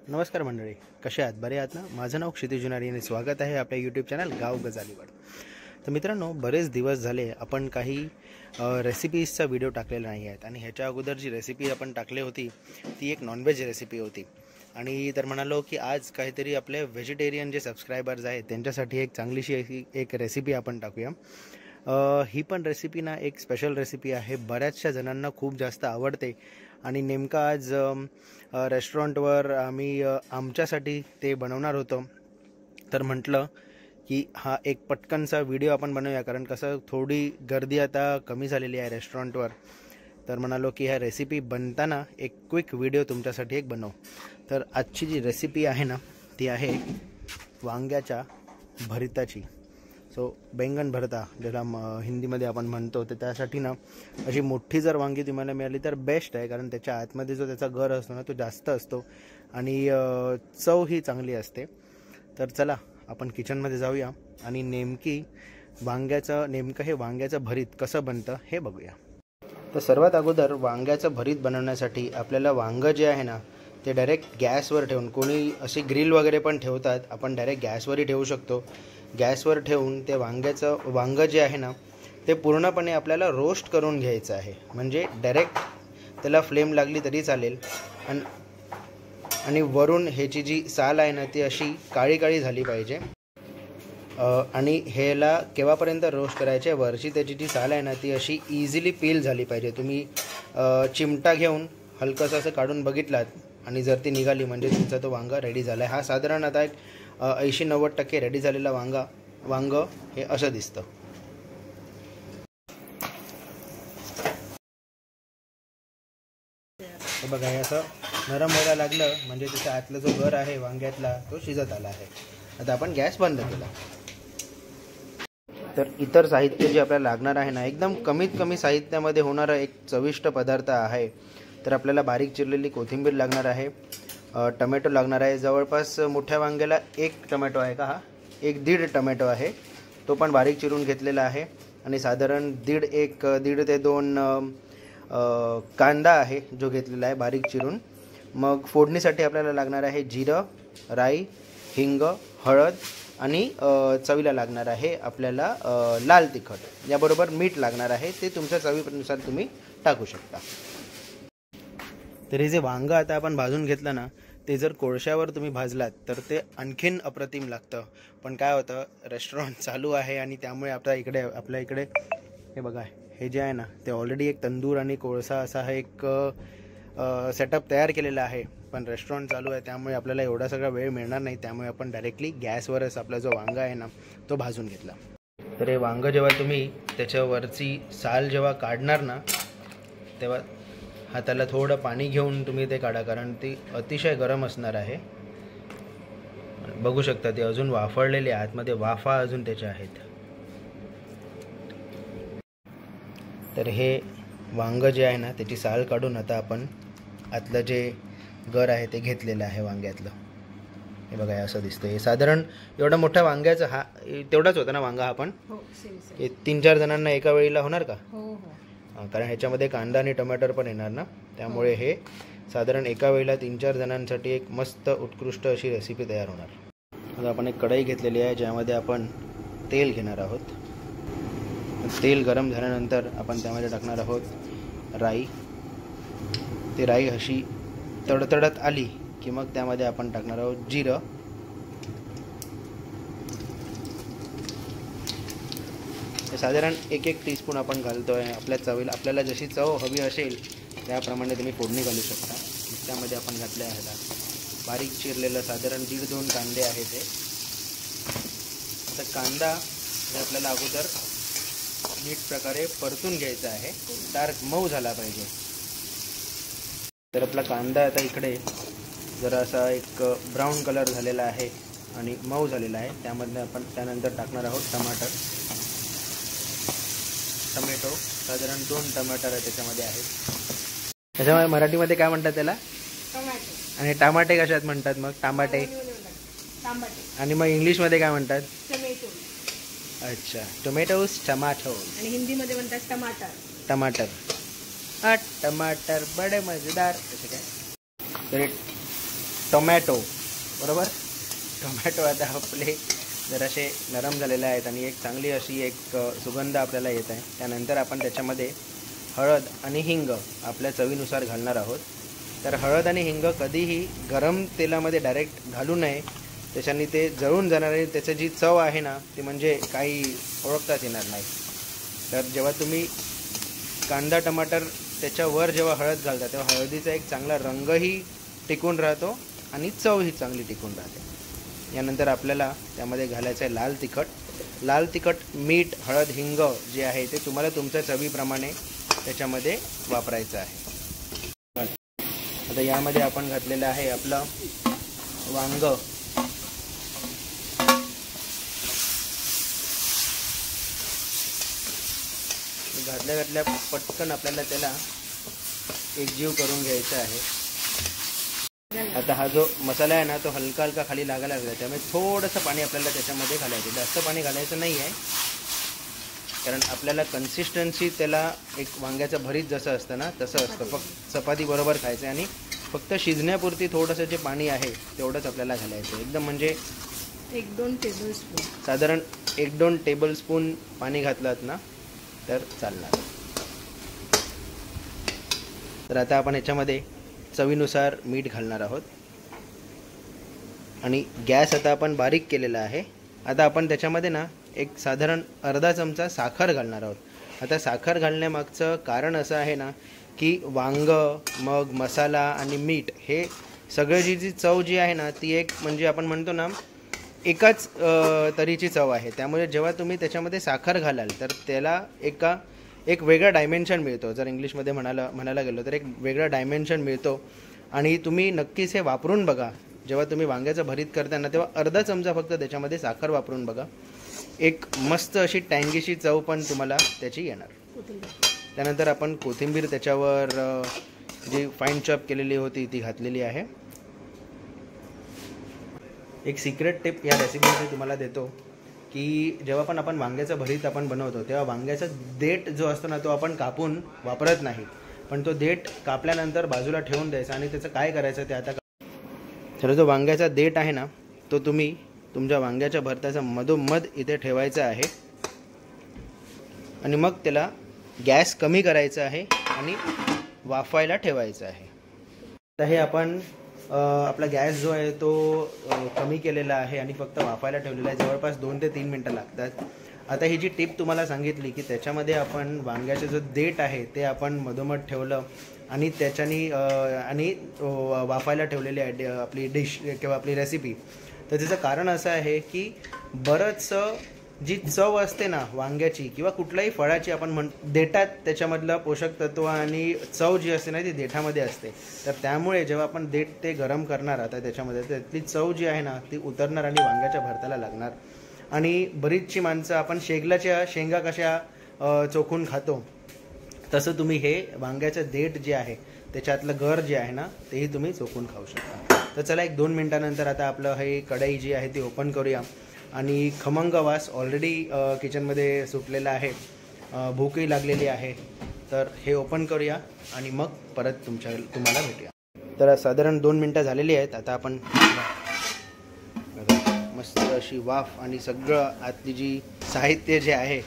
नमस्कार मंडळी, कसे आहात? बरे आहात ना? माझं नाव क्षितिज जुनारी आणि स्वागत आहे आपल्या यूट्यूब चॅनल गाव गजालीवर. तर मित्रांनो, बरेच दिवस झाले आपण काही रेसिपीजचा व्हिडिओ टाकलेला नाही आहेत आणि ह्याच्या अगोदर जी रेसिपी आपण टाकली होती ती एक नॉनव्हेज रेसिपी होती. आणि तर म्हणालो की आज काहीतरी आपले व्हेजिटेरियन जे सबस्क्रायबर्स आहेत त्यांच्यासाठी एक चांगलीशी एक रेसिपी आपण टाकूया. ही पण रेसिपी ना एक स्पेशल रेसिपी आहे, बऱ्याचशा जणांना खूप जास्त आवडते आणि नेमका आज रेस्टॉरंटवर आम्ही आमच्यासाठी ते बनवणार होतो. तर म्हटलं की हा एक पटकनचा व्हिडिओ आपण बनवूया, कारण कसं थोडी गर्दी आता कमी झालेली आहे रेस्टॉरंटवर. तर म्हणालो की ह्या रेसिपी बनताना एक क्विक व्हिडिओ तुमच्यासाठी एक बनवू. तर आजची जी रेसिपी आहे ना ती आहे वांग्याच्या भरिताची. सो बैंगन भरता ज्याला हिंदीमध्ये आपण म्हणतो, तर त्यासाठी ना अशी मोठी जर वांगी तुम्हाला मिळाली तर बेस्ट आहे, कारण त्याच्या आतमध्ये जो त्याचा गर असतो ना तो जास्त असतो आणि चव ही चांगली असते. तर चला आपण किचनमध्ये जाऊया आणि नेमकं हे वांग्याचं भरीत कसं बनतं हे बघूया. तर सर्वात अगोदर वांग्याचं भरीत बनवण्यासाठी आपल्याला वांगं जे आहे ना ते डायरेक्ट गॅसवर ठेवून, कोणी अशी ग्रिल वगैरे पण ठेवतात, आपण डायरेक्ट गॅसवरही ठेवू शकतो. गॅसवर ठेवून ते वांगं जे आहे ना ते पूर्णपणे आपल्याला रोस्ट करून घ्यायचं आहे. म्हणजे डायरेक्ट त्याला फ्लेम लागली तरी चालेल. आणि वरून ह्याची जी साल आहे ना ती अशी काळी काळी झाली पाहिजे. आणि ह्याला केव्हापर्यंत रोस्ट करायचे, वरची त्याची जी साल आहे ना ती अशी इझिली पील झाली पाहिजे. तुम्ही चिमटा घेऊन हलकंसं असं काढून बघितलात आणि जर ती निघाली म्हणजे तुमचा तो वांगा रेडी झाला आहे. हा साधारण आता एक 80-90% रेडी झालेला वांग हे असं दिसतं. हे बघा, हे असं नरम व्हायला लागलं म्हणजे त्याच्या आतला जो गर आहे वांग्यातला तो शिजत आला आहे. आता आपण गॅस बंद केला. तर इतर साहित्य जे आपल्याला लागणार आहे ना एकदम कमीत कमी साहित्यामध्ये होणारा एक चविष्ट पदार्थ आहे. तर आपल्याला बारीक चिरलेली कोथिंबीर लागणार आहे, टमॅटो लागणार आहे. जवळपास मोठ्या वांग्याला 1 टमॅटो आहे का, हा 1-1.5 टमॅटो आहे, तो पण बारीक चिरून घेतलेला आहे. आणि साधारण दीड ते 2 कांदा आहे जो घेतलेला आहे बारीक चिरून. मग फोडणीसाठी आपल्याला लागणार आहे जिरं, राई, हिंग, हळद आणि चवीला लागणार आहे आपल्याला लाल तिखट. याबरोबर मीठ लागणार आहे, ते तुमच्या चवीनुसार तुम्ही टाकू शकता. तर हे जे वांगं आता आपण भाजून घेतलं ना ते जर कोळशावर तुम्ही भाजलात तर ते आणखीन अप्रतिम लागतं. पण काय होतं, रेस्टॉरंट चालू आहे आणि त्यामुळे आपल्या इकडे हे बघा, हे जे आहे ना ते ऑलरेडी एक तंदूर आणि कोळसा असा हा एक सेटअप तयार केलेला आहे. पण रेस्टॉरंट चालू आहे त्यामुळे आपल्याला एवढा सगळा वेळ मिळणार नाही, त्यामुळे आपण डायरेक्टली गॅसवरच आपला जो वांगा आहे ना तो भाजून घेतला. तर हे वांगं जेव्हा तुम्ही त्याच्यावरची साल जेव्हा काढणार ना तेव्हा हाताला थोडं पाणी घेऊन तुम्ही ते काढा, कारण ती अतिशय गरम असणार आहे. बघू शकता ते अजून वाफळलेले, आतमध्ये वाफा अजून त्याच्या आहेत. तर हे वांगं जे आहे ना त्याची साल काढून आता आपण आतलं जे गर आहे ते घेतलेलं आहे वांग्यातलं. हे बघा, असं दिसतं. हे साधारण एवढा मोठ्या वांग्याचं हा तेवढाच होता ना वांगा, हा पण 3-4 जणांना एका वेळेला होणार का? कारण ह्याच्यामध्ये कांदा आणि टमाटर पण येणार ना, त्यामुळे हे साधारण एका वेळेला 3-4 जणांसाठी एक मस्त उत्कृष्ट अशी रेसिपी तयार होणार. आता आपण एक कढई घेतलेली आहे ज्यामध्ये आपण तेल घेणार आहोत. तेल गरम झाल्यानंतर आपण त्यामध्ये टाकणार आहोत राई. ती राई अशी तडतडत आली की मग त्यामध्ये आपण टाकणार आहोत जिरं. साधारण 1 टीस्पून आपण घालतोय. आपल्या चवीला, आपल्याला जशी चव हवी असेल त्याप्रमाणे तुम्ही फोडणी घालू शकता. त्यामध्ये आपण घातले आहे बारीक चिरलेलं साधारण 1.5-2 कांदे आहेत ते. आता कांदा हे आपल्याला अगोदर नीट प्रकारे परतून घ्यायचा आहे, डार्क मऊ झाला पाहिजे. तर आपला कांदा आता इकडे जरा असा एक ब्राऊन कलर झालेला आहे आणि मऊ झालेला आहे. त्यामध्ये आपण त्यानंतर टाकणार आहोत टमॅटो. साधारण 2 टमाटर त्याच्यामध्ये आहेत. त्याच्यामुळे मराठीमध्ये काय म्हणतात त्याला? टमाटे. आणि टमाटे कशात म्हणतात मग? टमाटे. आणि मग इंग्लिशमध्ये काय म्हणतात? टोमॅटो. अच्छा, टोमॅटोज, टमाटो. आणि हिंदीमध्ये म्हणतात टमाटर. टमाटर बडे मजेदार. असे काय? तर टोमॅटो, बरोबर. टोमॅटो आता आपले जरासे नरम झालेले आहेत आणि एक चांगली अशी एक सुगंध आपल्याला येत आहे. त्यानंतर आपण त्याच्यामध्ये हळद आणि हिंग आपल्या चवीनुसार घालणार आहोत. तर हळद आणि हिंग कधीही गरम तेलामध्ये डायरेक्ट घालू नये, त्याच्याने ते जळून जाणार आहे. त्याची जी चव आहे ना ती म्हणजे काही ओळखताच येणार नाही. तर जेव्हा तुम्ही कांदा टमाटर त्याच्यावर जेव्हा हळद घालता तेव्हा हळदीचा एक चांगला रंगही टिकून राहतो आणि चवही चांगली टिकून राहते. यानंतर आपल्याला त्यामध्ये घालायचं आहे लाल तिखट. लाल तिखट, मीठ, हळद, हिंग जे आहे ते तुम्हाला तुमच्या चवीप्रमाणे त्याच्यामध्ये वापरायचं आहे. आता यामध्ये आपण घातलेलं आहे आपलं वांग. घातल्या पटकन आपल्याला त्याला एकजीव करून घ्यायचा आहे. आता हा जो मसाला आहे ना तो हलका हलका खाली लागायला लागला, त्यामुळे थोडंसं पाणी आपल्याला त्याच्यामध्ये घालायचं. जास्त पाणी घालायचं नाही आहे, कारण आपल्याला कन्सिस्टन्सी त्याला एक वांग्याचं भरीत जसं असतं ना तसं असतं. फक्त चपाती बरोबर खायचं आणि फक्त शिजण्यापुरती थोडंसं जे पाणी आहे तेवढंच आपल्याला घालायचं. एकदम म्हणजे 1-2 टेबलस्पून, साधारण 1-2 टेबलस्पून पाणी घातलात ना तर चालणार. तर आता आपण याच्यामध्ये चवीनुसार मीठ घालणार आहोत आणि गॅस आता आपण बारीक केलेला आहे. आता आपण त्याच्यामध्ये ना एक साधारण अर्धा चमचा साखर घालणार आहोत. आता साखर घालण्यामागचं कारण असं आहे ना की वांग, मग मसाला आणि मीठ हे सगळं जी चव जी आहे ना ती एक म्हणजे आपण म्हणतो ना एकाच तरीची चव आहे. त्यामुळे जेव्हा तुम्ही त्याच्यामध्ये साखर घालाल तर त्याला एक वेगळा डायमेन्शन मिळतो. जर इंग्लिशमध्ये म्हणायला गेलो तर एक वेगळा डायमेन्शन मिळतो. आणि तुम्ही नक्कीच हे वापरून बघा. जेव्हा तुम्ही वांग्याचं भरीत करताना तेव्हा अर्धा चमचा फक्त त्याच्यामध्ये साखर वापरून बघा. एक मस्त अशी टँगीशी चव पण तुम्हाला त्याची येणार. त्यानंतर आपण कोथिंबीर त्याच्यावर जी फाईन चॉप केलेली होती ती घातलेली आहे. एक सिक्रेट टिप या रेसिपीमध्ये तुम्हाला देतो की जेव्हा पण आपण वांग्याचं भरीत आपण बनवतो तेव्हा वांग्याचा देठ जो असतो ना तो आपण कापून वापरत नाही, पण तो देठ कापल्यानंतर बाजूला ठेवून द्यायचा. आणि त्याचं काय करायचं ते आता. तर जो वांग्याचा देठ आहे ना तो तुम्ही तुमच्या वांग्याच्या भरताचा मधोमध इथे ठेवायचा आहे आणि मग त्याला गॅस कमी करायचा आहे आणि वाफायला ठेवायचं आहे. तर हे आपण आपला गॅस जो आहे तो कमी केलेला आहे आणि फक्त वाफायला ठेवलेला आहे. जवळपास 2 ते 3 मिनटं लागतात. आता ही जी टिप तुम्हाला सांगितली की त्याच्यामध्ये आपण वांग्याचे जो देठ आहे ते आपण मधोमध ठेवलं आणि त्याच्यानी आणि वाफायला ठेवलेली आहे आपली डिश किंवा आपली रेसिपी. तर त्याचं कारण असं आहे की बरंचसं जी चव असते ना वांग्याची किंवा कुठल्याही फळाची आपण देठात त्याच्यामधलं पोषक तत्व आणि चव जी असते ना ती देठामध्ये असते. तर त्यामुळे जेव्हा आपण देठ ते गरम करणार आता त्याच्यामध्ये त्यातली चव जी आहे ना ती उतरणार आणि वांग्याच्या भरताला लागणार. आणि बरीचशी माणसं आपण शेंगा कशा चोखून खातो तसं तुम्ही हे वांग्याचं देठ जे आहे त्याच्यातलं गर जे आहे ना तेही तुम्ही चोखून खाऊ शकता. तर चला 1-2 मिनटानंतर आता आपलं हे कढई जी आहे ती ओपन करूया. आणि खमंग वास ऑलरेडी किचनमध्ये सुटलेला आहे, भूकही लागलेली आहे. तर हे ओपन करूया आणि मग परत तुम्हाला भेटूया. तर साधारण 2 मिनटं झालेली आहेत. आता आपण मस्त अशी वाफ आणि सगळं आतली जी साहित्य जे आहे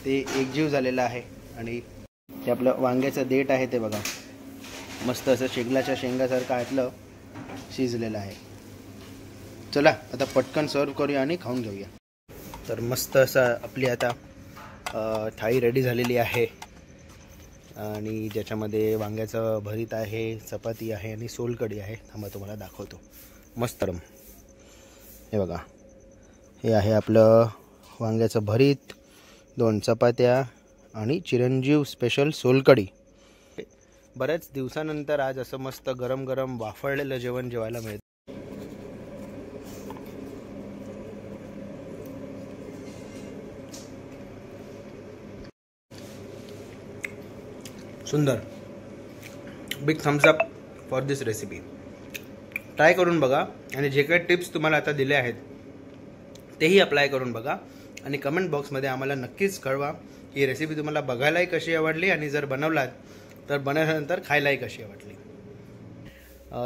ते एकजीव झालेलं आहे आणि ते आपलं वांग्याचं देठ आहे ते बघा मस्त असं शेंगासारखं आतलं शिजलेलं आहे. चला आता पटकन सर्व करूया आणि खाऊन घेऊया. तर मस्त असा आपली आता थाळी रेडी झालेली आहे आणि ज्याच्यामध्ये वांग्याचं भरीत आहे, चपाती आहे आणि सोलकढी आहे. थांबा तुम्हाला दाखवतो. मस्त हे बघा, हे आहे आपलं वांग्याचं भरीत, 2 चपात्या आणि चिरंजीव स्पेशल सोलकढी. बऱ्याच दिवसानंतर आज असं मस्त गरम गरम वाफळलेलं जेवण जेवायला मिळतं. सुंदर. Big thumbs up for this recipe. Try करून बघा आणि जे काही टिप्स तुम्हाला आता दिले आहेत तेही अप्लाय करून बघा आणि कमेंट बॉक्समध्ये आम्हाला नक्कीच कळवा ही रेसिपी तुम्हाला बघायलाही कशी आवडली आणि जर बनवलात तर बनवल्यानंतर खायलाही कशी आवडली.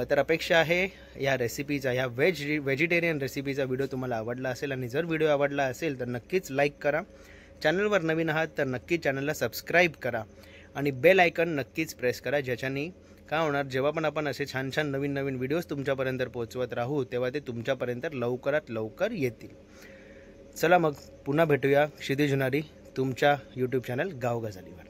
तर अपेक्षा आहे या रेसिपीचा, ह्या व्हेजिटेरियन रेसिपीचा व्हिडिओ तुम्हाला आवडला असेल, आणि जर व्हिडिओ आवडला असेल तर नक्कीच लाईक करा. चॅनलवर नवीन आहात तर नक्की चॅनलला सबस्क्राईब करा आणि बेल आयकन नक्कीच प्रेस करा, ज्याच्याने काय होणार, जेव्हा पण आपण असे छान छान नवीन नवीन व्हिडिओज तुमच्यापर्यंत पोहोचवत राहू तेव्हा ते तुमच्यापर्यंत लवकरात लवकर येतील. चला मग पुन्हा भेटूया क्षितिज हुनारी तुमच्या यूट्यूब चॅनल गाव गजालीवर.